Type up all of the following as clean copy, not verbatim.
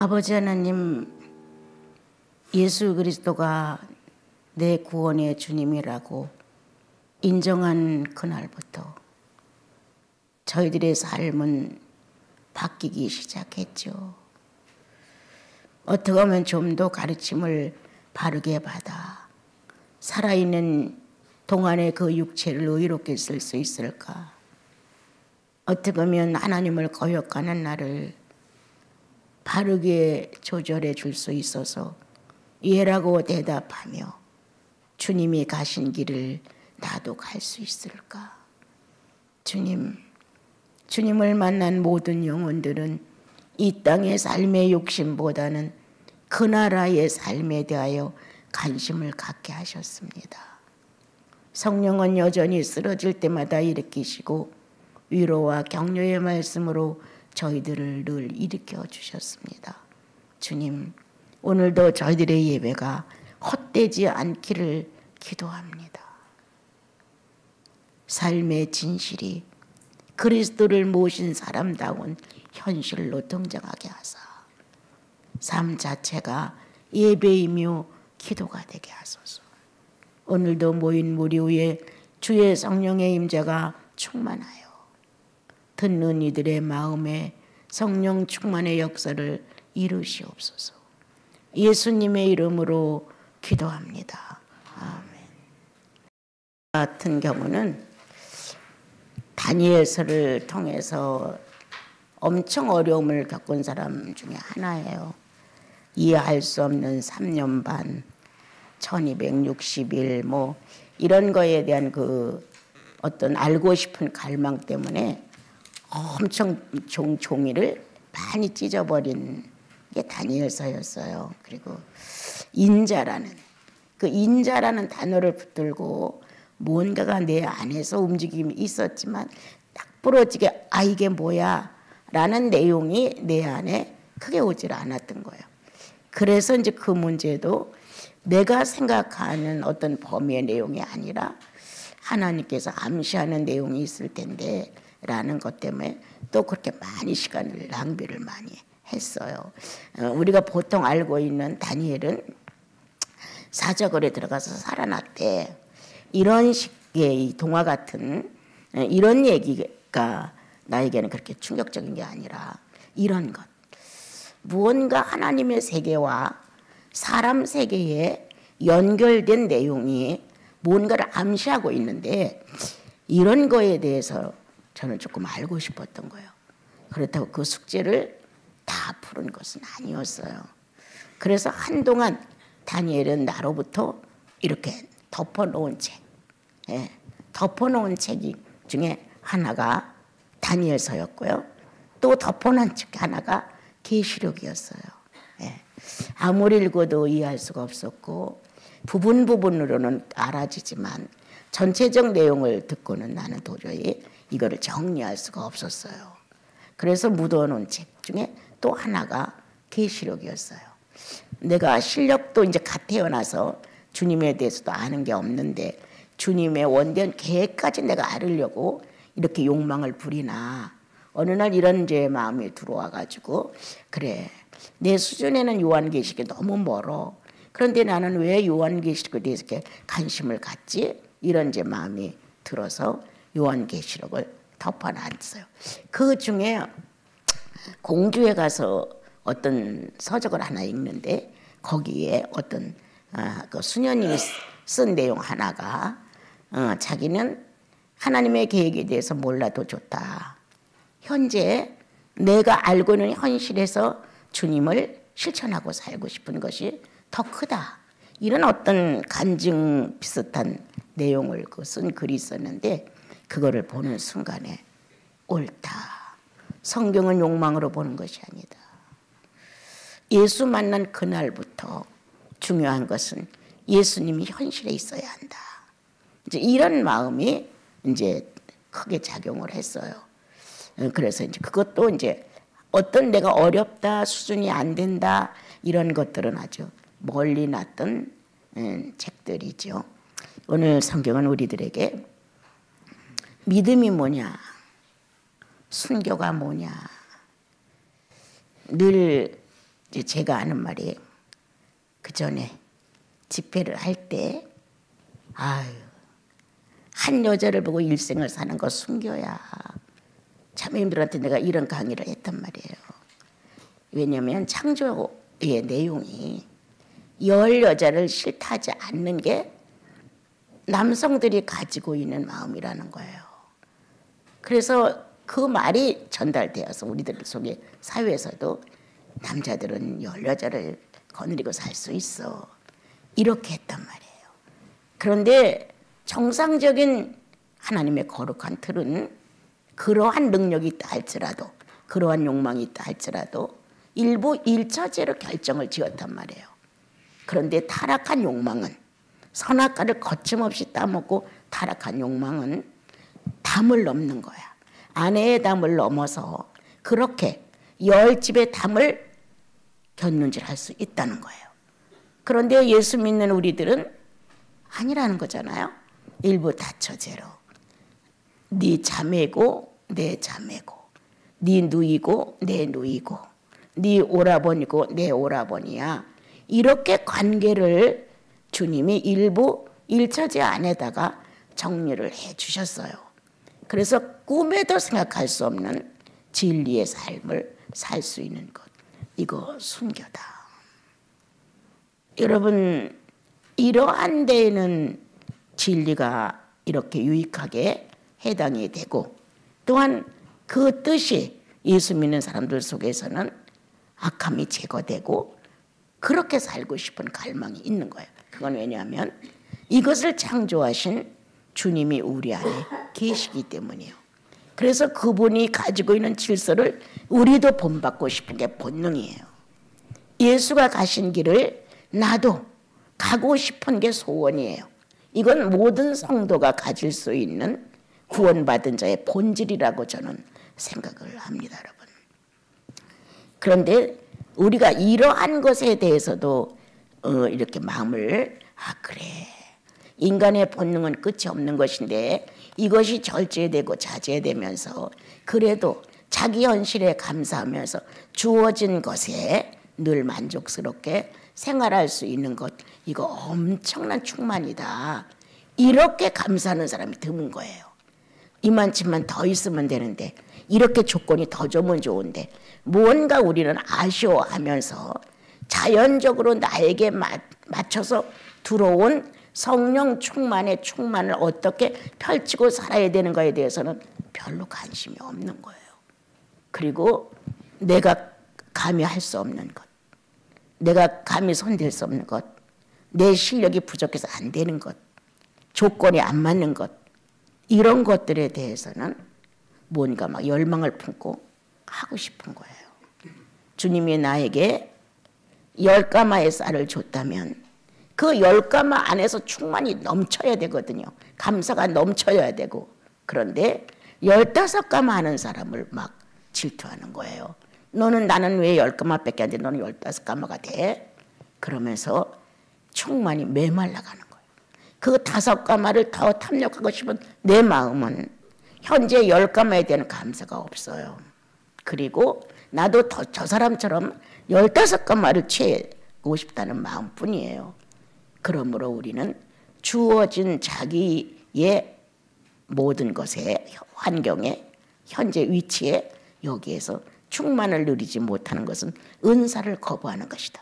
아버지 하나님, 예수 그리스도가 내 구원의 주님이라고 인정한 그날부터 저희들의 삶은 바뀌기 시작했죠. 어떻게 하면 좀 더 가르침을 바르게 받아 살아있는 동안의 그 육체를 의롭게 쓸 수 있을까? 어떻게 하면 하나님을 거역하는 나를 바르게 조절해 줄 수 있어서 예라고 대답하며 주님이 가신 길을 나도 갈 수 있을까? 주님을 만난 모든 영혼들은 이 땅의 삶의 욕심보다는 그 나라의 삶에 대하여 관심을 갖게 하셨습니다. 성령은 여전히 쓰러질 때마다 일으키시고 위로와 격려의 말씀으로 저희들을 늘 일으켜 주셨습니다. 주님, 오늘도 저희들의 예배가 헛되지 않기를 기도합니다. 삶의 진실이 그리스도를 모신 사람다운 현실로 등장하게 하사 삶 자체가 예배이며 기도가 되게 하소서. 오늘도 모인 무리 위에 주의 성령의 임재가 충만하여 듣는 이들의 마음에 성령 충만의 역사를 이루시옵소서. 예수님의 이름으로 기도합니다. 아멘. 같은 경우는 다니엘서를 통해서 엄청 어려움을 겪은 사람 중에 하나예요. 이해할 수 없는 3년 반, 1260일 뭐 이런 거에 대한 그 어떤 알고 싶은 갈망 때문에 엄청 종이를 많이 찢어버린 게 다니엘서였어요. 그리고 인자라는 단어를 붙들고 뭔가가 내 안에서 움직임이 있었지만 딱 부러지게 이게 뭐야 라는 내용이 내 안에 크게 오질 않았던 거예요. 그래서 이제 그 문제도 내가 생각하는 어떤 범위의 내용이 아니라 하나님께서 암시하는 내용이 있을 텐데 라는 것 때문에 또 그렇게 많이 시간을 낭비를 많이 했어요. 우리가 보통 알고 있는 다니엘은 사자굴에 들어가서 살아났대. 이런 식의 동화 같은 이런 얘기가 나에게는 그렇게 충격적인 게 아니라 이런 것. 무언가 하나님의 세계와 사람 세계에 연결된 내용이 뭔가를 암시하고 있는데 이런 거에 대해서 저는 조금 알고 싶었던 거예요. 그렇다고 그 숙제를 다 푸는 것은 아니었어요. 그래서 한동안 다니엘은 나로부터 이렇게 덮어놓은 책, 덮어놓은 책 중에 하나가 다니엘서였고요. 또 덮어놓은 책 하나가 계시록이었어요. 아무리 읽어도 이해할 수가 없었고 부분으로는 알아지지만 전체적 내용을 듣고는 나는 도저히 이거를 정리할 수가 없었어요. 그래서 묻어놓은 책 중에 또 하나가 계시록이었어요. 내가 실력도 이제 갓 태어나서 주님에 대해서도 아는 게 없는데 주님의 원대한 계획까지 내가 알으려고 이렇게 욕망을 부리나 어느 날 이런 제 마음이 들어와가지고 그래 내 수준에는 요한계시록이 너무 멀어. 그런데 나는 왜 요한계시록에 대해서 이렇게 관심을 갖지? 이런 제 마음이 들어서 요한계시록을 덮어놨어요. 그 중에 공주에 가서 어떤 서적을 하나 읽는데 거기에 어떤 그 수녀님이 쓴 내용 하나가 자기는 하나님의 계획에 대해서 몰라도 좋다. 현재 내가 알고 있는 현실에서 주님을 실천하고 살고 싶은 것이 더 크다. 이런 어떤 간증 비슷한 내용을 쓴 글이 있었는데 그거를 보는 순간에 옳다. 성경은 욕망으로 보는 것이 아니다. 예수 만난 그날부터 중요한 것은 예수님이 현실에 있어야 한다. 이제 이런 마음이 이제 크게 작용을 했어요. 그래서 이제 그것도 이제 어떤 내가 어렵다, 수준이 안 된다 이런 것들은 아주 멀리 놨던 책들이죠. 오늘 성경은 우리들에게 믿음이 뭐냐, 순교가 뭐냐, 늘 이제 제가 아는 말이 그 전에 집회를 할 때 아유 한 여자를 보고 일생을 사는 거 순교야. 자매님들한테 내가 이런 강의를 했단 말이에요. 왜냐하면 창조의 내용이 열 여자를 싫다하지 않는 게 남성들이 가지고 있는 마음이라는 거예요. 그래서 그 말이 전달되어서 우리들 속에 사회에서도 남자들은 열 여자를 거느리고 살 수 있어. 이렇게 했단 말이에요. 그런데 정상적인 하나님의 거룩한 틀은 그러한 능력이 있다 할지라도 그러한 욕망이 있다 할지라도 일부 일처제로 결정을 지었단 말이에요. 그런데 타락한 욕망은 선악과를 거침없이 따먹고 타락한 욕망은 담을 넘는 거야. 아내의 담을 넘어서 그렇게 열 집의 담을 견눈질할 수 있다는 거예요. 그런데 예수 믿는 우리들은 아니라는 거잖아요. 일부 다처제로 네 자매고 내 자매고 네 누이고 내 누이고 네 오라버니고 내 오라버니야. 이렇게 관계를 주님이 일부 일처제 안에다가 정리를 해 주셨어요. 그래서 꿈에도 생각할 수 없는 진리의 삶을 살 수 있는 것. 이거 순교다. 여러분 이러한 데에는 진리가 이렇게 유익하게 해당이 되고 또한 그 뜻이 예수 믿는 사람들 속에서는 악함이 제거되고 그렇게 살고 싶은 갈망이 있는 거예요. 그건 왜냐하면 이것을 창조하신 주님이 우리 안에 계시기 때문이에요. 그래서 그분이 가지고 있는 질서를 우리도 본받고 싶은 게 본능이에요. 예수가 가신 길을 나도 가고 싶은 게 소원이에요. 이건 모든 성도가 가질 수 있는 구원받은 자의 본질이라고 저는 생각을 합니다, 여러분. 그런데 우리가 이러한 것에 대해서도 이렇게 마음을 그래 인간의 본능은 끝이 없는 것인데 이것이 절제되고 자제되면서 그래도 자기 현실에 감사하면서 주어진 것에 늘 만족스럽게 생활할 수 있는 것 이거 엄청난 충만이다. 이렇게 감사하는 사람이 드문 거예요. 이만치만 더 있으면 되는데 이렇게 조건이 더 좋으면 좋은데 뭔가 우리는 아쉬워하면서 자연적으로 나에게 맞춰서 들어온 성령 충만의 충만을 어떻게 펼치고 살아야 되는가에 대해서는 별로 관심이 없는 거예요. 그리고 내가 감히 할 수 없는 것, 내가 감히 손댈 수 없는 것, 내 실력이 부족해서 안 되는 것, 조건이 안 맞는 것 이런 것들에 대해서는 뭔가 막 열망을 품고 하고 싶은 거예요. 주님이 나에게 10가마의 쌀을 줬다면 그 10가마 안에서 충만이 넘쳐야 되거든요. 감사가 넘쳐야 되고 그런데 15가마 하는 사람을 막 질투하는 거예요. 나는 왜 10가마밖에 안 돼? 너는 15가마가 돼? 그러면서 충만이 메말라가는 거예요. 그 5가마를 더 탐욕하고 싶은 내 마음은 현재 10가마에 대한 감사가 없어요. 그리고 나도 저 사람처럼 15가마를 채우고 싶다는 마음뿐이에요. 그러므로 우리는 주어진 자기의 모든 것에 환경에 현재 위치에 여기에서 충만을 누리지 못하는 것은 은사를 거부하는 것이다.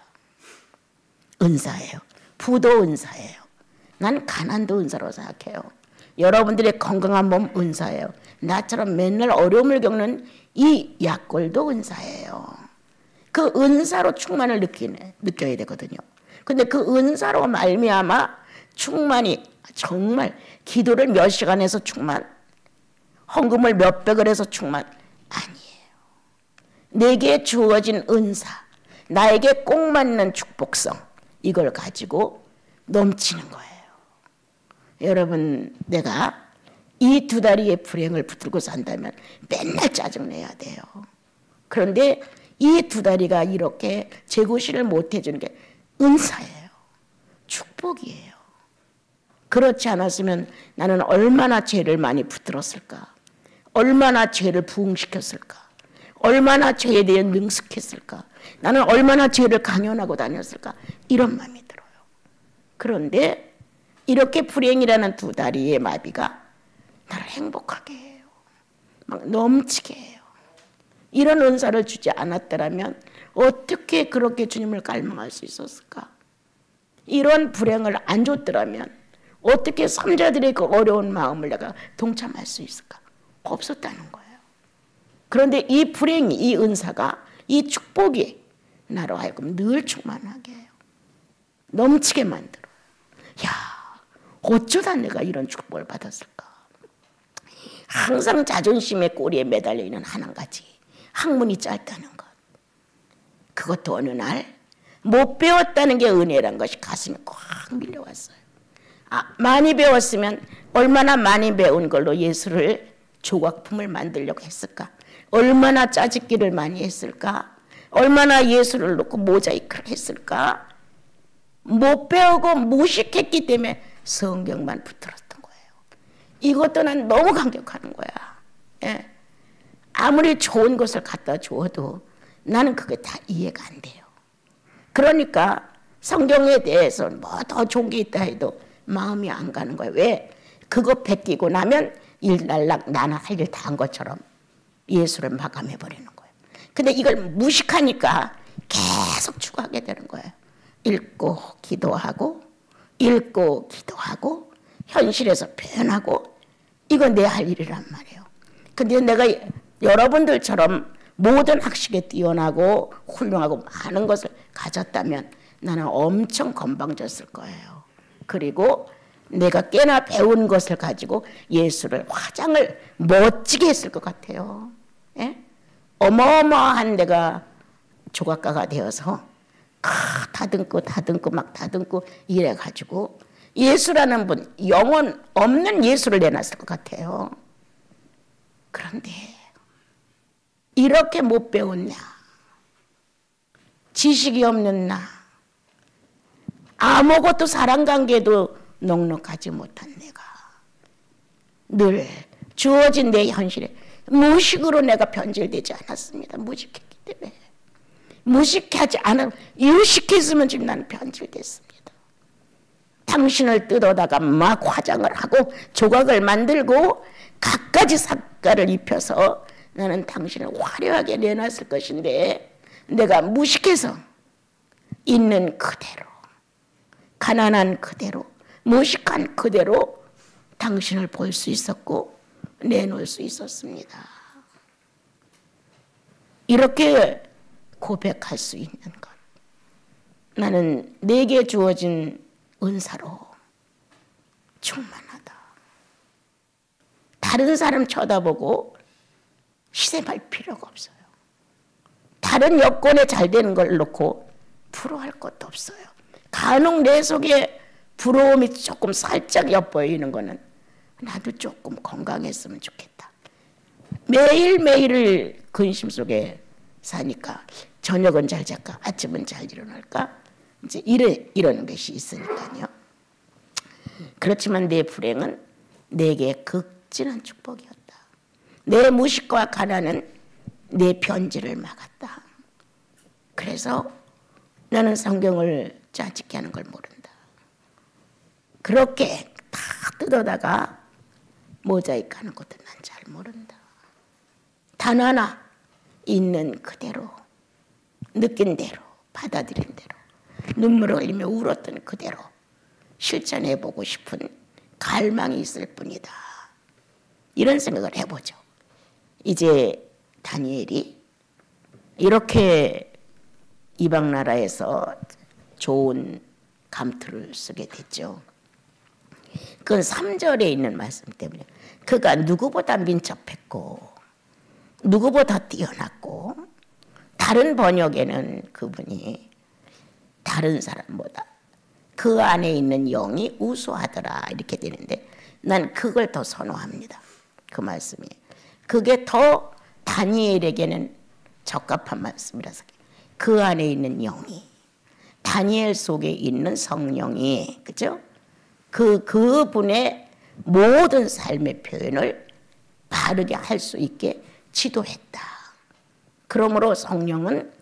은사예요. 부도 은사예요. 난 가난도 은사로 생각해요. 여러분들의 건강한 몸 은사예요. 나처럼 맨날 어려움을 겪는 이 약골도 은사예요. 그 은사로 충만을 느껴야 되거든요. 근데 그 은사로 말미암아 충만이 정말 기도를 몇 시간 해서 충만, 헌금을 몇백을 해서 충만 아니에요. 내게 주어진 은사, 나에게 꼭 맞는 축복성 이걸 가지고 넘치는 거예요. 여러분 내가 이 2다리의 불행을 붙들고 산다면 맨날 짜증내야 돼요. 그런데 이 2다리가 이렇게 제구실을 못해주는 게 은사예요. 축복이에요. 그렇지 않았으면 나는 얼마나 죄를 많이 붙들었을까. 얼마나 죄를 부흥시켰을까. 얼마나 죄에 대해 능숙했을까. 나는 얼마나 죄를 강연하고 다녔을까? 이런 마음이 들어요. 그런데 이렇게 불행이라는 두 다리의 마비가 나를 행복하게 해요. 막 넘치게 해요. 이런 은사를 주지 않았더라면 어떻게 그렇게 주님을 갈망할 수 있었을까? 이런 불행을 안 줬더라면 어떻게 삼자들의 그 어려운 마음을 내가 동참할 수 있을까? 없었다는 거예요. 그런데 이 불행이, 이 은사가, 이 축복이 나로 하여금 늘 충만하게 해요. 넘치게 만들어요. 야, 어쩌다 내가 이런 축복을 받았을까? 항상 자존심의 꼬리에 매달려 있는 한 가지, 학문이 짧다는 것. 그것도 어느 날 못 배웠다는 게 은혜란 것이 가슴에 꽉 밀려왔어요. 많이 배웠으면 얼마나 많이 배운 걸로 예술을 조각품을 만들려고 했을까? 얼마나 짜집기를 많이 했을까? 얼마나 예술을 놓고 모자이크를 했을까? 못 배우고 무식했기 때문에 성경만 붙들었던 거예요. 이것도 난 너무 감격하는 거야. 예. 아무리 좋은 것을 갖다 주어도 나는 그게 다 이해가 안 돼요. 그러니까 성경에 대해서 뭐 더 좋은 게 있다 해도 마음이 안 가는 거예요. 왜? 그거 베끼고 나면 일날락 나는 할 일 다 한 것처럼 예수를 마감해버리는 거예요. 근데 이걸 무식하니까 계속 추구하게 되는 거예요. 읽고 기도하고 읽고 기도하고 현실에서 표현하고 이건 내 할 일이란 말이에요. 근데 내가 여러분들처럼 모든 학식에 뛰어나고 훌륭하고 많은 것을 가졌다면 나는 엄청 건방졌을 거예요. 그리고 내가 꽤나 배운 것을 가지고 예술을 화장을 멋지게 했을 것 같아요. 예? 어마어마한 내가 조각가가 되어서 다듬고 막 다듬고 이래가지고 예수라는 분 영혼 없는 예술을 내놨을 것 같아요. 그런데 이렇게 못 배운 나, 지식이 없는 나, 아무것도 사람관계도 넉넉하지 못한 내가 늘 주어진 내 현실에 무식으로 내가 변질되지 않았습니다. 무식했기 때문에. 무식하지 않아 유식했으면 지금 나는 변질됐습니다. 당신을 뜯어다가 막 화장을 하고 조각을 만들고 갖가지 색깔을 입혀서 나는 당신을 화려하게 내놨을 것인데 내가 무식해서 있는 그대로 가난한 그대로 무식한 그대로 당신을 볼 수 있었고 내놓을 수 있었습니다. 이렇게 고백할 수 있는 것 나는 내게 주어진 은사로 충만하다. 다른 사람 쳐다보고 시샘할 필요가 없어요. 다른 여건에 잘 되는 걸 놓고 부러워할 것도 없어요. 간혹 내 속에 부러움이 조금 살짝 엿보이는 거는 나도 조금 건강했으면 좋겠다. 매일매일을 근심 속에 사니까 저녁은 잘 잘까 아침은 잘 일어날까 이제 이런 것이 있으니까요. 그렇지만 내 불행은 내게 극진한 축복이었다. 내 무식과 가난은 내 편지를 막았다. 그래서 나는 성경을 짜집게 하는 걸 모른다. 그렇게 다 뜯어다가 모자이크 하는 것도 난 잘 모른다. 단 하나 있는 그대로 느낀 대로 받아들인 대로 눈물을 흘리며 울었던 그대로 실천해보고 싶은 갈망이 있을 뿐이다. 이런 생각을 해보죠. 이제 다니엘이 이렇게 이방 나라에서 좋은 감투를 쓰게 됐죠. 그 3절에 있는 말씀 때문에 그가 누구보다 민첩했고 누구보다 뛰어났고 다른 번역에는 그분이 다른 사람보다 그 안에 있는 영이 우수하더라 이렇게 되는데 난 그걸 더 선호합니다. 그 말씀이 그게 더 다니엘에게는 적합한 말씀이라서 그 안에 있는 영이 다니엘 속에 있는 성령이 그죠? 그분의 모든 삶의 표현을 바르게 할 수 있게 지도했다. 그러므로 성령은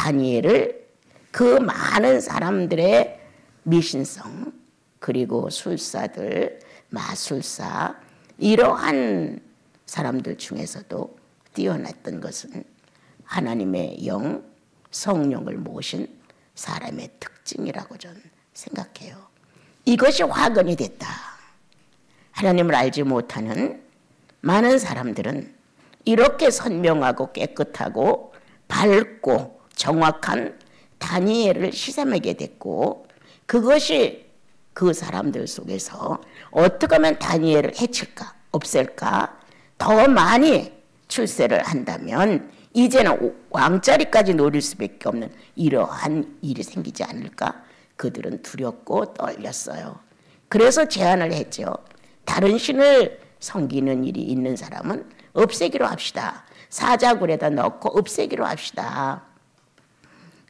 다니엘을 그 많은 사람들의 미신성, 그리고 술사들, 마술사, 이러한 사람들 중에서도 뛰어났던 것은 하나님의 영, 성령을 모신 사람의 특징이라고 저는 생각해요. 이것이 화근이 됐다. 하나님을 알지 못하는 많은 사람들은 이렇게 선명하고 깨끗하고 밝고 정확한 다니엘을 시샘하게 됐고, 그것이 그 사람들 속에서 어떻게 하면 다니엘을 해칠까, 없앨까, 더 많이 출세를 한다면 이제는 왕자리까지 노릴 수밖에 없는 이러한 일이 생기지 않을까, 그들은 두렵고 떨렸어요. 그래서 제안을 했죠. 다른 신을 섬기는 일이 있는 사람은 없애기로 합시다. 사자굴에다 넣고 없애기로 합시다.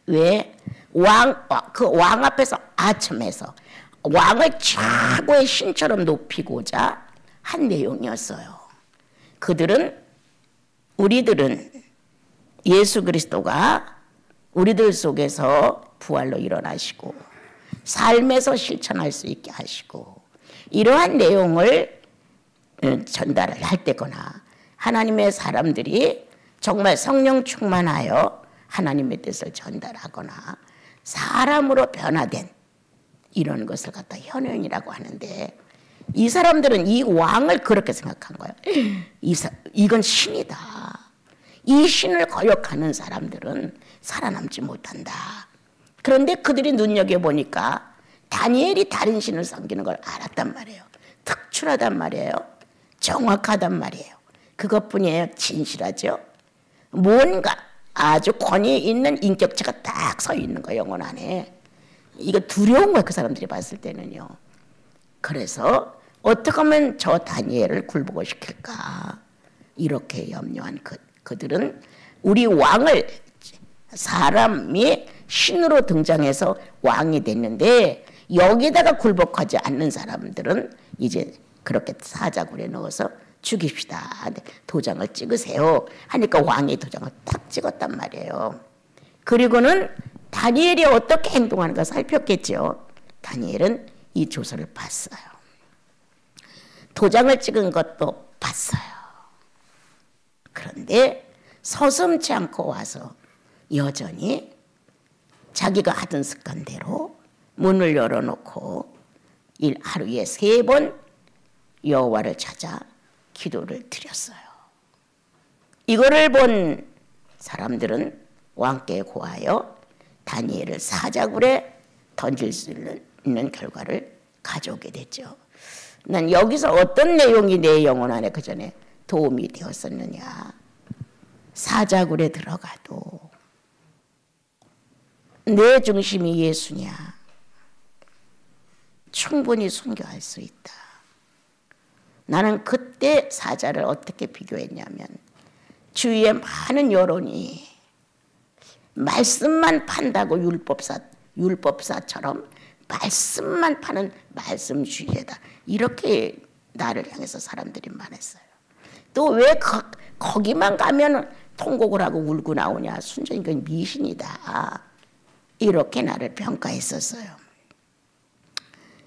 왜? 그 왕 앞에서 아첨해서 왕을 최고의 신처럼 높이고자 한 내용이었어요. 우리들은 예수 그리스도가 우리들 속에서 부활로 일어나시고 삶에서 실천할 수 있게 하시고, 이러한 내용을 전달을 할 때거나 하나님의 사람들이 정말 성령 충만하여 하나님의 뜻을 전달하거나 사람으로 변화된 이런 것을 갖다 현현이라고 하는데, 이 사람들은 이 왕을 그렇게 생각한 거예요. 이건 신이다. 이 신을 거역하는 사람들은 살아남지 못한다. 그런데 그들이 눈여겨보니까 다니엘이 다른 신을 섬기는 걸 알았단 말이에요. 특출하단 말이에요. 정확하단 말이에요. 그것뿐이에요. 진실하죠. 뭔가 아주 권위 있는 인격체가 딱 서 있는 거예요. 영혼 안에. 이거 두려운 거예요. 그 사람들이 봤을 때는요. 그래서 어떻게 하면 저 다니엘을 굴복을 시킬까, 이렇게 염려한 그들은 우리 왕을, 사람이 신으로 등장해서 왕이 됐는데 여기다가 굴복하지 않는 사람들은 이제 그렇게 사자굴에 넣어서 죽입시다. 도장을 찍으세요 하니까 왕이 도장을 딱 찍었단 말이에요. 그리고는 다니엘이 어떻게 행동하는가 살폈겠죠. 다니엘은 이 조서를 봤어요. 도장을 찍은 것도 봤어요. 그런데 서슴지 않고 와서 여전히 자기가 하던 습관대로 문을 열어놓고 하루에 3번 여호와를 찾아 기도를 드렸어요. 이거를 본 사람들은 왕께 고하여 다니엘을 사자굴에 던질 수 있는 결과를 가져오게 됐죠. 난 여기서 어떤 내용이 내 영혼 안에 그 전에 도움이 되었었느냐. 사자굴에 들어가도 내 중심이 예수냐, 충분히 순교할 수 있다. 나는 그때 사자를 어떻게 비교했냐면, 주위에 많은 여론이 말씀만 판다고 율법사처럼 말씀만 파는 말씀주의자다, 이렇게 나를 향해서 사람들이 말했어요. 또 왜 거기만 가면 통곡을 하고 울고 나오냐, 순전히 그건 미신이다, 이렇게 나를 평가했었어요.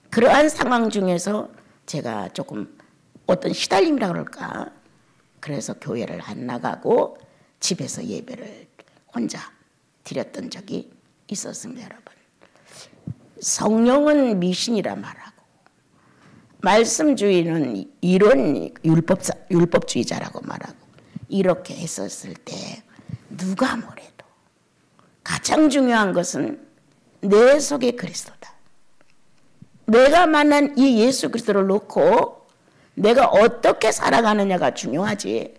그러한 상황 중에서 제가 조금 어떤 시달림이라 그럴까, 그래서 교회를 안 나가고 집에서 예배를 혼자 드렸던 적이 있었습니다. 여러분, 성령은 미신이라 말하고 말씀주의는 이론 율법주의자라고 말하고, 이렇게 했었을 때 누가 뭐래도 가장 중요한 것은 내 속에 그리스도다. 내가 만난 이 예수 그리스도를 놓고 내가 어떻게 살아가느냐가 중요하지.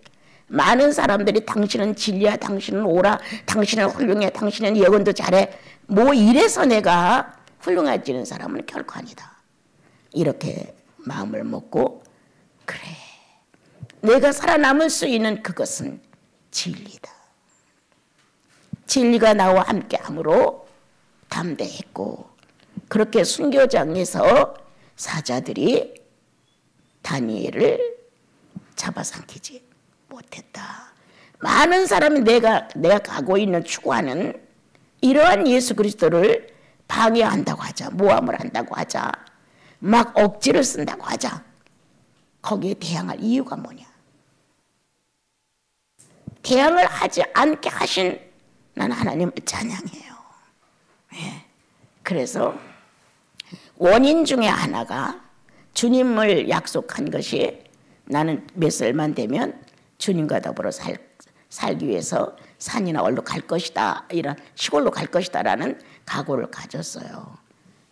많은 사람들이 당신은 진리야, 당신은 오라, 당신은 훌륭해, 당신은 예언도 잘해, 뭐 이래서 내가 훌륭해지는 사람은 결코 아니다. 이렇게 마음을 먹고, 그래, 내가 살아남을 수 있는 그것은 진리다. 진리가 나와 함께함으로 담대했고, 그렇게 순교장에서 사자들이 다니엘을 잡아삼키지 못했다. 많은 사람이 내가 가고 있는 추구하는 이러한 예수 그리스도를 방해한다고 하자, 모함을 한다고 하자, 막 억지를 쓴다고 하자, 거기에 대항할 이유가 뭐냐? 대항을 하지 않게 하신 나는 하나님을 찬양해요. 예. 그래서 원인 중에 하나가 주님을 약속한 것이 나는 몇 살만 되면 주님과 더불어 살기 위해서 산이나 얼로 갈 것이다, 이런 시골로 갈 것이다 라는 각오를 가졌어요.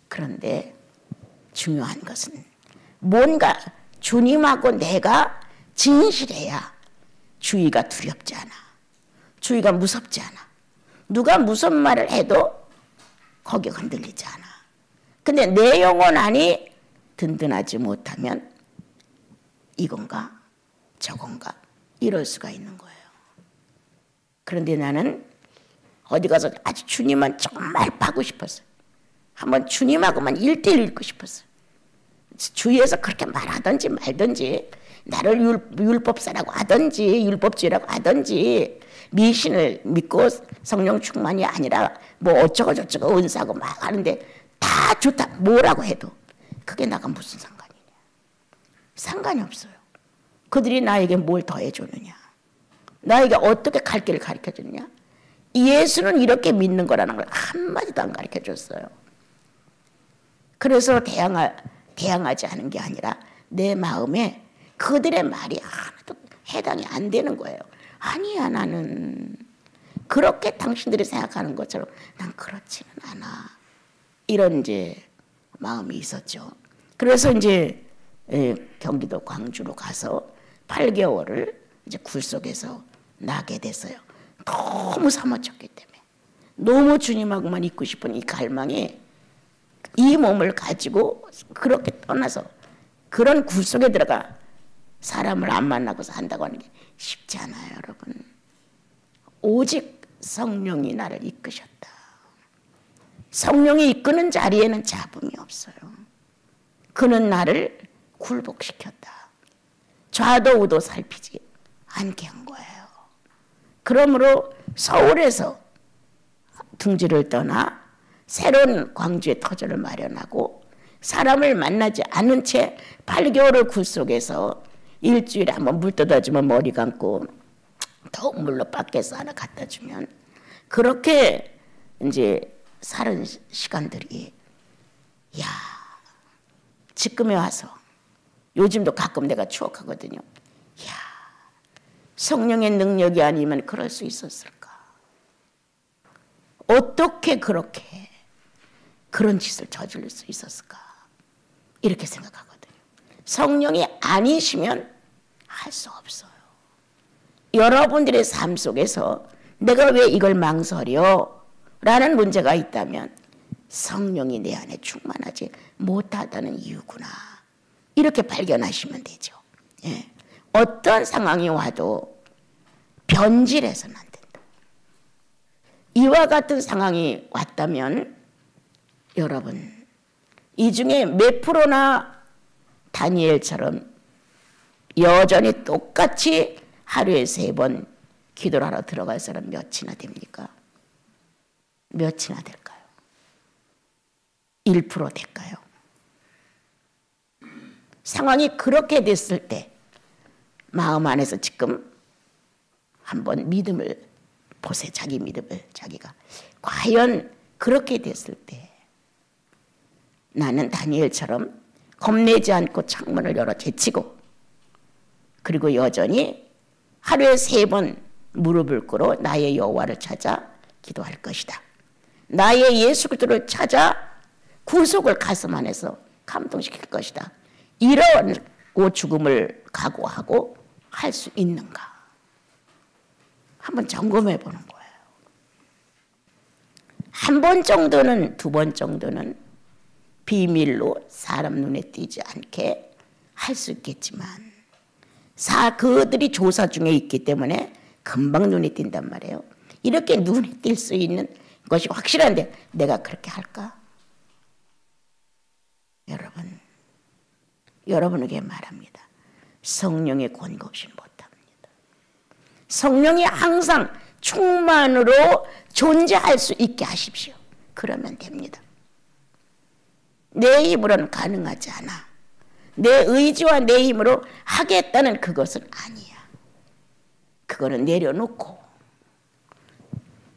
그런데 중요한 것은 뭔가 주님하고 내가 진실해야 주위가 두렵지 않아, 주위가 무섭지 않아. 누가 무슨 말을 해도 거기 흔들리지 않아. 근데 내 영혼 안이 든든하지 못하면 이건가 저건가 이럴 수가 있는 거예요. 그런데 나는 어디 가서 아주 주님만 정말 파고 싶었어요. 한번 주님하고만 1:1 읽고 싶었어요. 주위에서 그렇게 말하든지 말든지, 나를 율법사라고 하든지 율법주의라고 하든지, 미신을 믿고 성령 충만이 아니라 뭐 어쩌고 저쩌고 은사고 막 하는데 다 좋다 뭐라고 해도 그게 나가 무슨 상관이냐. 상관이 없어요. 그들이 나에게 뭘 더해주느냐, 나에게 어떻게 갈 길을 가르쳐주느냐. 예수는 이렇게 믿는 거라는 걸 한마디도 안 가르쳐줬어요. 그래서 대항하지 않은 게 아니라 내 마음에 그들의 말이 하나도 해당이 안 되는 거예요. 아니야, 나는 그렇게 당신들이 생각하는 것처럼 난 그렇지는 않아, 이런 이제 마음이 있었죠. 그래서 이제 경기도 광주로 가서 8개월을 이제 굴속에서 나게 됐어요. 너무 사모쳤기 때문에, 너무 주님하고만 있고 싶은 이 갈망이 이 몸을 가지고 그렇게 떠나서 그런 굴속에 들어가 사람을 안 만나고 산다고 하는 게 쉽지 않아요, 여러분. 오직 성령이 나를 이끄셨다. 성령이 이끄는 자리에는 잡음이 없어요. 그는 나를 굴복시켰다. 좌도 우도 살피지 않게 한 거예요. 그러므로 서울에서 둥지를 떠나 새로운 광주의 터전을 마련하고 사람을 만나지 않은 채 8개월을 굴속에서 일주일에 한번 물 떠다주면 머리 감고 더운 물로 밖에서 하나 갖다 주면, 그렇게 이제 사는 시간들이, 야, 지금에 와서 요즘도 가끔 내가 추억하거든요. 야, 성령의 능력이 아니면 그럴 수 있었을까? 어떻게 그렇게 그런 짓을 저지를 수 있었을까? 이렇게 생각하거든요. 성령이 아니시면 할 수 없어요. 여러분들의 삶 속에서 내가 왜 이걸 망설여? 라는 문제가 있다면 성령이 내 안에 충만하지 못하다는 이유구나, 이렇게 발견하시면 되죠. 예. 어떤 상황이 와도 변질해서는 안 된다. 이와 같은 상황이 왔다면 여러분, 이 중에 몇 프로나 다니엘처럼 여전히 똑같이 하루에 3번 기도를 하러 들어갈 사람 몇이나 됩니까? 몇이나 될까요? 1% 될까요? 상황이 그렇게 됐을 때 마음 안에서 지금 한번 믿음을 보세요. 자기 믿음을, 자기가 과연 그렇게 됐을 때 나는 다니엘처럼 겁내지 않고 창문을 열어 제치고, 그리고 여전히 하루에 3번 무릎을 꿇어 나의 여호와를 찾아 기도할 것이다. 나의 예수 그리스도를 찾아 구속을 가슴 안에서 감동시킬 것이다. 이런 죽음을 각오하고 할 수 있는가? 한번 점검해 보는 거예요. 한 번 정도는, 2번 정도는 비밀로 사람 눈에 띄지 않게 할 수 있겠지만 그들이 조사 중에 있기 때문에 금방 눈에 띈단 말이에요. 이렇게 눈에 띌 수 있는 것이 확실한데 내가 그렇게 할까? 여러분에게 말합니다. 성령의 권고 없이 못합니다. 성령이 항상 충만으로 존재할 수 있게 하십시오. 그러면 됩니다. 내 힘으로는 가능하지 않아. 내 의지와 내 힘으로 하겠다는 그것은 아니야. 그거는 내려놓고,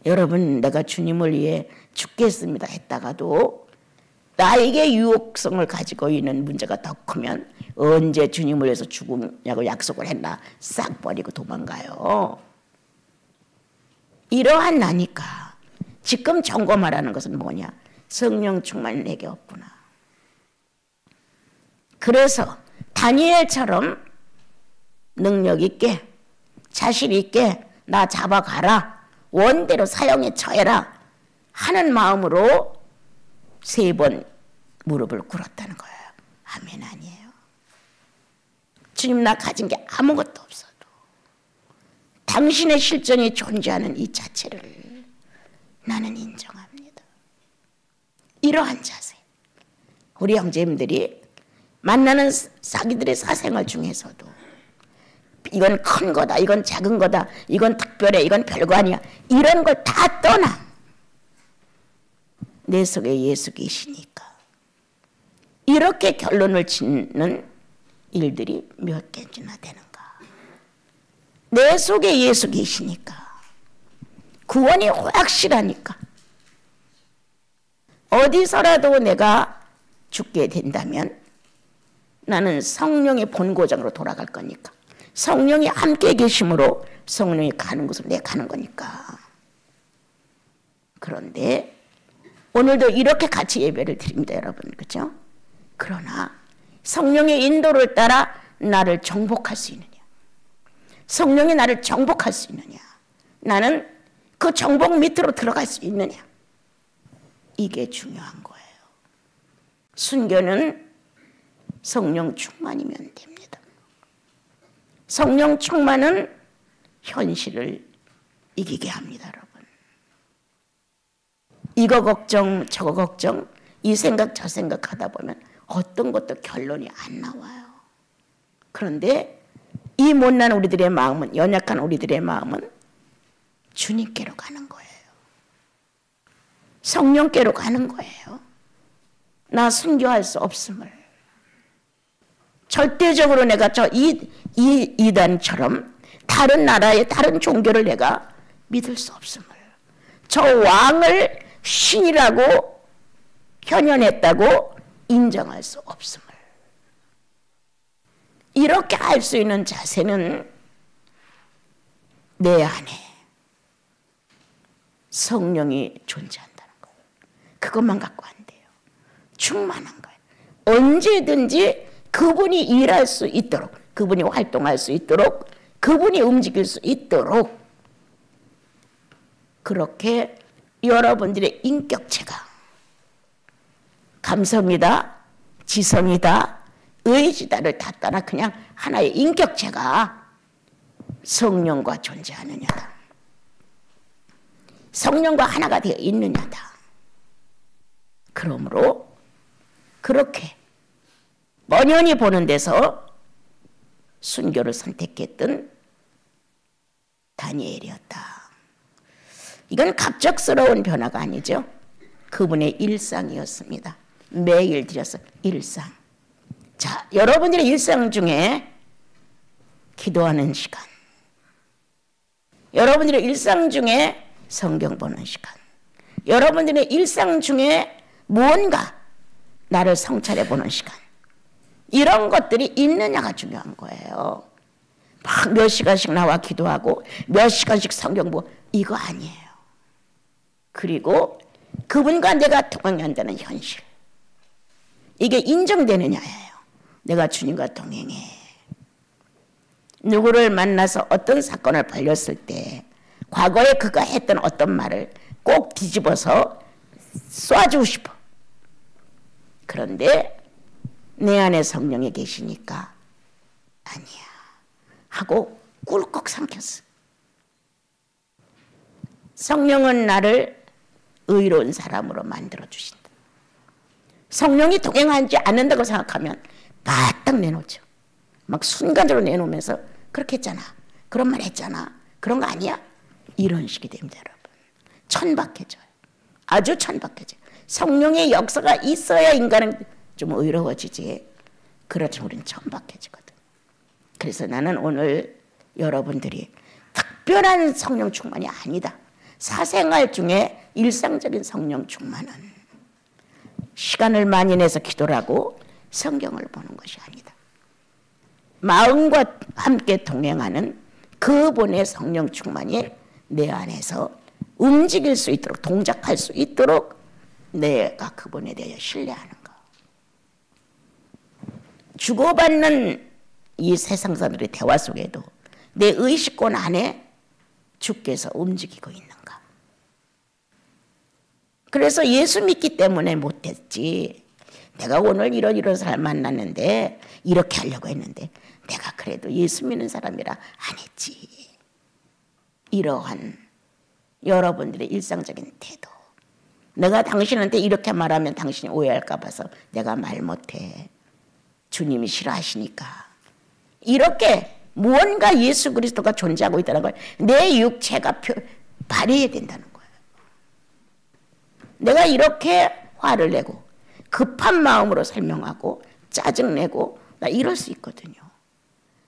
여러분 내가 주님을 위해 죽겠습니다 했다가도 나에게 유혹성을 가지고 있는 문제가 더 크면 언제 주님을 위해서 죽으냐고 약속을 했나 싹 버리고 도망가요. 이러한 나니까 지금 점검하라는 것은 뭐냐? 성령 충만이 내게 없구나. 그래서 다니엘처럼 능력 있게 자신 있게 나 잡아가라, 원대로 사형에 처해라 하는 마음으로 3번 무릎을 꿇었다는 거예요. 아멘 아니에요. 주님 나 가진 게 아무것도 없어도 당신의 실존이 존재하는 이 자체를 나는 인정합니다. 이러한 자세, 우리 형제님들이 만나는 자기들의 사생활 중에서도 이건 큰 거다, 이건 작은 거다, 이건 특별해, 이건 별거 아니야, 이런 걸 다 떠나 내 속에 예수 계시니까 이렇게 결론을 짓는 일들이 몇 개나 되는가. 내 속에 예수 계시니까 구원이 확실하니까 어디서라도 내가 죽게 된다면 나는 성령의 본고장으로 돌아갈 거니까, 성령이 함께 계심으로 성령이 가는 곳으로 내가 가는 거니까. 그런데 오늘도 이렇게 같이 예배를 드립니다, 여러분. 그렇죠? 그러나 성령의 인도를 따라 나를 정복할 수 있느냐, 성령이 나를 정복할 수 있느냐, 나는 그 정복 밑으로 들어갈 수 있느냐, 이게 중요한 거예요. 순교는 성령 충만이면 됩니다. 성령 충만은 현실을 이기게 합니다, 여러분. 이거 걱정 저거 걱정 이 생각 저 생각 하다 보면 어떤 것도 결론이 안 나와요. 그런데 이 못난 우리들의 마음은, 연약한 우리들의 마음은 주님께로 가는 거예요. 성령께로 가는 거예요. 나 순교할 수 없음을, 절대적으로 내가 저 이단처럼 다른 나라의 다른 종교를 내가 믿을 수 없음을, 저 왕을 신이라고 현현했다고 인정할 수 없음을, 이렇게 할 수 있는 자세는 내 안에 성령이 존재한다는 거예요. 그것만 갖고 안 돼요. 충만한 거예요. 언제든지 그분이 일할 수 있도록, 그분이 활동할 수 있도록, 그분이 움직일 수 있도록 그렇게 여러분들의 인격체가 감성이다, 지성이다, 의지다를 다 떠나 그냥 하나의 인격체가 성령과 존재하느냐다, 성령과 하나가 되어 있느냐다. 그러므로 그렇게 뻔연히 보는 데서 순교를 선택했던 다니엘이었다. 이건 갑작스러운 변화가 아니죠. 그분의 일상이었습니다. 매일 드렸어, 일상. 자, 여러분들의 일상 중에 기도하는 시간, 여러분들의 일상 중에 성경 보는 시간, 여러분들의 일상 중에 무언가 나를 성찰해 보는 시간, 이런 것들이 있느냐가 중요한 거예요. 막 몇 시간씩 나와 기도하고 몇 시간씩 성경 보고 이거 아니에요. 그리고 그분과 내가 동행한다는 현실, 이게 인정되느냐예요. 내가 주님과 동행해. 누구를 만나서 어떤 사건을 벌였을 때 과거에 그가 했던 어떤 말을 꼭 뒤집어서 쏴주고 싶어. 그런데 내 안에 성령이 계시니까 아니야 하고 꿀꺽 삼켰어. 성령은 나를 의로운 사람으로 만들어주신다. 성령이 동행하지 않는다고 생각하면 바짝 내놓죠. 막 순간적으로 내놓으면서 그렇게 했잖아, 그런 말 했잖아, 그런 거 아니야? 이런 식이 됩니다, 여러분. 천박해져요. 아주 천박해져요. 성령의 역사가 있어야 인간은 좀 의로워지지. 그렇지만 우리는 천박해지거든. 그래서 나는 오늘 여러분들이 특별한 성령 충만이 아니다. 사생활 중에 일상적인 성령 충만은 시간을 많이 내서 기도를 하고 성경을 보는 것이 아니다. 마음과 함께 동행하는 그분의 성령 충만이 내 안에서 움직일 수 있도록, 동작할 수 있도록 내가 그분에 대해 신뢰하는 것. 주고받는 이 세상 사람들의 대화 속에도 내 의식권 안에 주께서 움직이고 있는가. 그래서 예수 믿기 때문에 못했지. 내가 오늘 이런 사람 만났는데 이렇게 하려고 했는데 내가 그래도 예수 믿는 사람이라 안 했지. 이러한 여러분들의 일상적인 태도. 내가 당신한테 이렇게 말하면 당신이 오해할까 봐서 내가 말 못해. 주님이 싫어하시니까. 이렇게 무언가 예수 그리스도가 존재하고 있다는 걸 내 육체가 발휘해야 된다는 거예요. 내가 이렇게 화를 내고 급한 마음으로 설명하고 짜증내고 나 이럴 수 있거든요.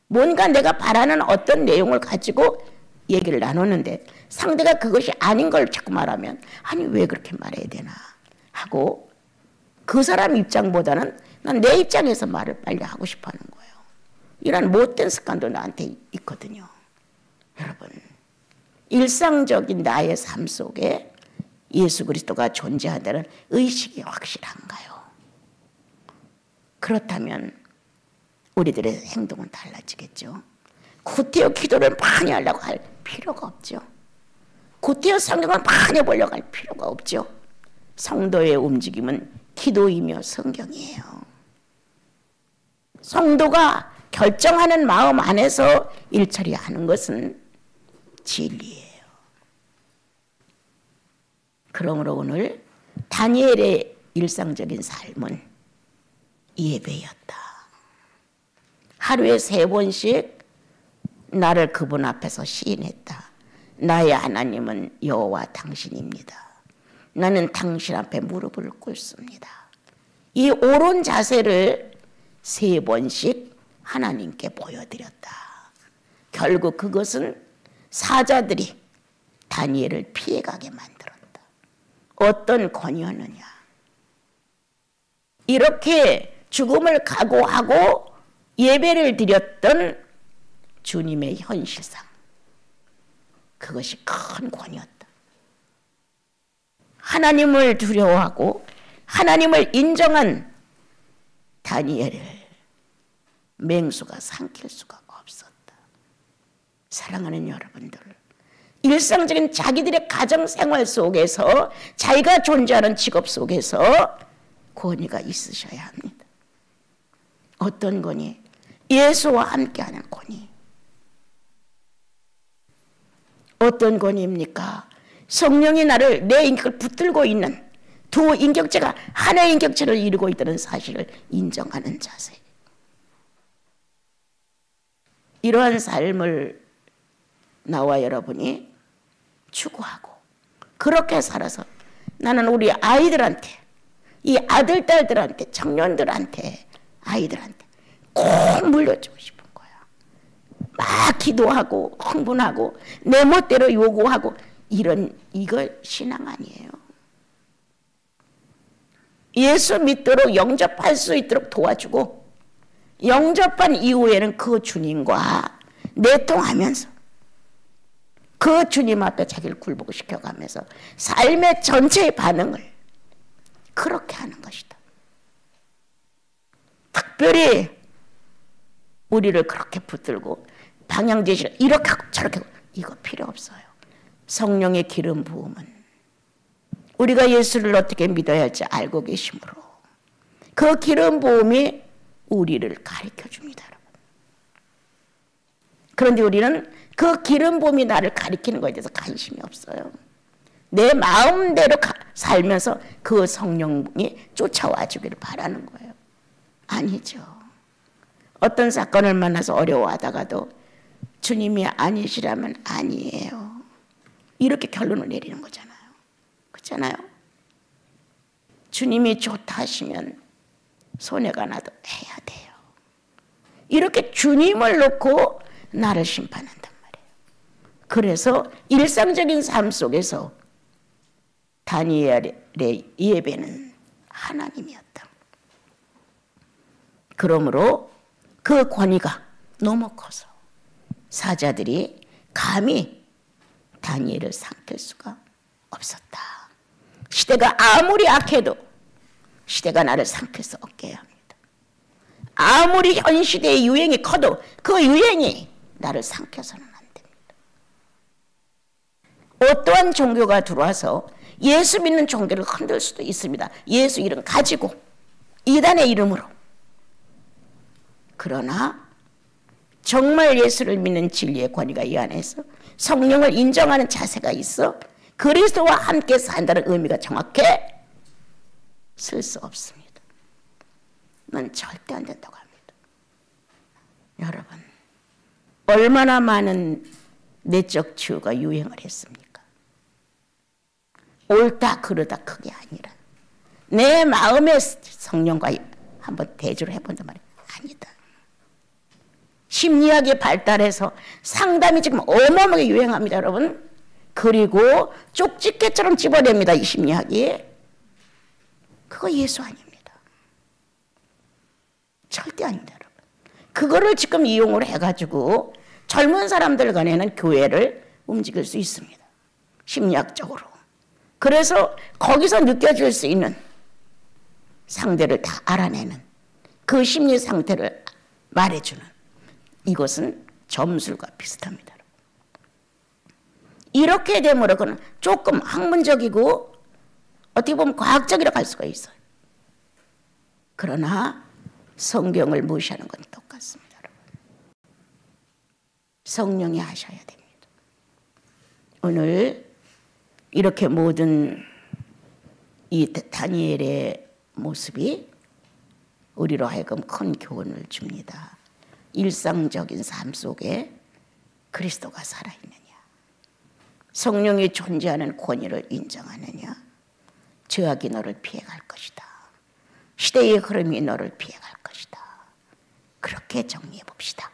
뭔가 내가 바라는 어떤 내용을 가지고 얘기를 나누는데 상대가 그것이 아닌 걸 자꾸 말하면 아니 왜 그렇게 말해야 되나 하고 그 사람 입장보다는 난 내 입장에서 말을 빨리 하고 싶어 하는 거예요. 이런 못된 습관도 나한테 있거든요. 여러분, 일상적인 나의 삶 속에 예수 그리스도가 존재한다는 의식이 확실한가요? 그렇다면 우리들의 행동은 달라지겠죠. 구태여 기도를 많이 하려고 할 필요가 없죠. 구태여 성경을 많이 보려고 할 필요가 없죠. 성도의 움직임은 기도이며 성경이에요. 성도가 결정하는 마음 안에서 일처리 하는 것은 진리예요. 그러므로 오늘 다니엘의 일상적인 삶은 예배였다. 하루에 3번씩 나를 그분 앞에서 시인했다. 나의 하나님은 여호와 당신입니다. 나는 당신 앞에 무릎을 꿇습니다. 이 옳은 자세를 3번씩 하나님께 보여드렸다. 결국 그것은 사자들이 다니엘을 피해가게 만들었다. 어떤 권유였느냐. 이렇게 죽음을 각오하고 예배를 드렸던 주님의 현실상 그것이 큰 권유였다. 하나님을 두려워하고 하나님을 인정한 다니엘을 맹수가 삼킬 수가 없었다. 사랑하는 여러분들, 일상적인 자기들의 가정생활 속에서 자기가 존재하는 직업 속에서 권위가 있으셔야 합니다. 어떤 권위? 예수와 함께하는 권위. 어떤 권위입니까? 성령이 나를 내 인격을 붙들고 있는 두 인격체가 하나의 인격체를 이루고 있다는 사실을 인정하는 자세. 이러한 삶을 나와 여러분이 추구하고 그렇게 살아서 나는 우리 아이들한테, 이 아들, 딸들한테, 청년들한테, 아이들한테 꼭 물려주고 싶은 거야. 막 기도하고 흥분하고 내 멋대로 요구하고 이거 신앙 아니에요. 예수 믿도록 영접할 수 있도록 도와주고 영접한 이후에는 그 주님과 내통하면서 그 주님 앞에 자기를 굴복시켜가면서 삶의 전체의 반응을 그렇게 하는 것이다. 특별히 우리를 그렇게 붙들고 방향 제시를 이렇게 하고 저렇게 하고 이거 필요 없어요. 성령의 기름 부음은 우리가 예수를 어떻게 믿어야 할지 알고 계시므로 그 기름 부음이 우리를 가르쳐 줍니다. 여러분. 그런데 우리는 그 기름 부음이 나를 가리키는 것에 대해서 관심이 없어요. 내 마음대로 살면서 그 성령이 쫓아와 주기를 바라는 거예요. 아니죠. 어떤 사건을 만나서 어려워하다가도 주님이 아니시라면 아니에요. 이렇게 결론을 내리는 거잖아요. 그렇잖아요. 주님이 좋다 하시면 손해가 나도 해야 돼요. 이렇게 주님을 놓고 나를 심판한단 말이에요. 그래서 일상적인 삶 속에서 다니엘의 예배는 하나님이었다. 그러므로 그 권위가 너무 커서 사자들이 감히 다니엘을 삼킬 수가 없었다. 시대가 아무리 악해도 시대가 나를 삼킬 수 없게 합니다. 아무리 현 시대의 유행이 커도 그 유행이 나를 삼켜서는 안 됩니다. 어떠한 종교가 들어와서 예수 믿는 종교를 흔들 수도 있습니다. 예수 이름 가지고 이단의 이름으로. 그러나 정말 예수를 믿는 진리의 권위가 이 안에서 성령을 인정하는 자세가 있어 그리스도와 함께 산다는 의미가 정확해 쓸 수 없습니다. 넌 절대 안 된다고 합니다. 여러분, 얼마나 많은 내적 치유가 유행을 했습니까? 옳다 그르다 그게 아니라 내 마음의 성령과 한번 대조를 해본단 말이에요. 아니다. 심리학이 발달해서 상담이 지금 어마어마하게 유행합니다, 여러분. 그리고 쪽집게처럼 집어냅니다, 이 심리학이. 그거 예수 아닙니다. 절대 아닙니다, 여러분. 그거를 지금 이용을 해가지고 젊은 사람들 간에는 교회를 움직일 수 있습니다. 심리학적으로. 그래서 거기서 느껴질 수 있는 상대를 다 알아내는 그 심리 상태를 말해주는 이것은 점술과 비슷합니다. 이렇게 되므로 그는 조금 학문적이고 어떻게 보면 과학적이라고 할 수가 있어요. 그러나 성경을 무시하는 건 똑같습니다. 여러분. 성령이 하셔야 됩니다. 오늘 이렇게 모든 이 다니엘의 모습이 우리로 하여금 큰 교훈을 줍니다. 일상적인 삶 속에 그리스도가 살아있느냐, 성령이 존재하는 권위를 인정하느냐, 죄악이 너를 피해갈 것이다, 시대의 흐름이 너를 피해갈 것이다. 그렇게 정리해 봅시다.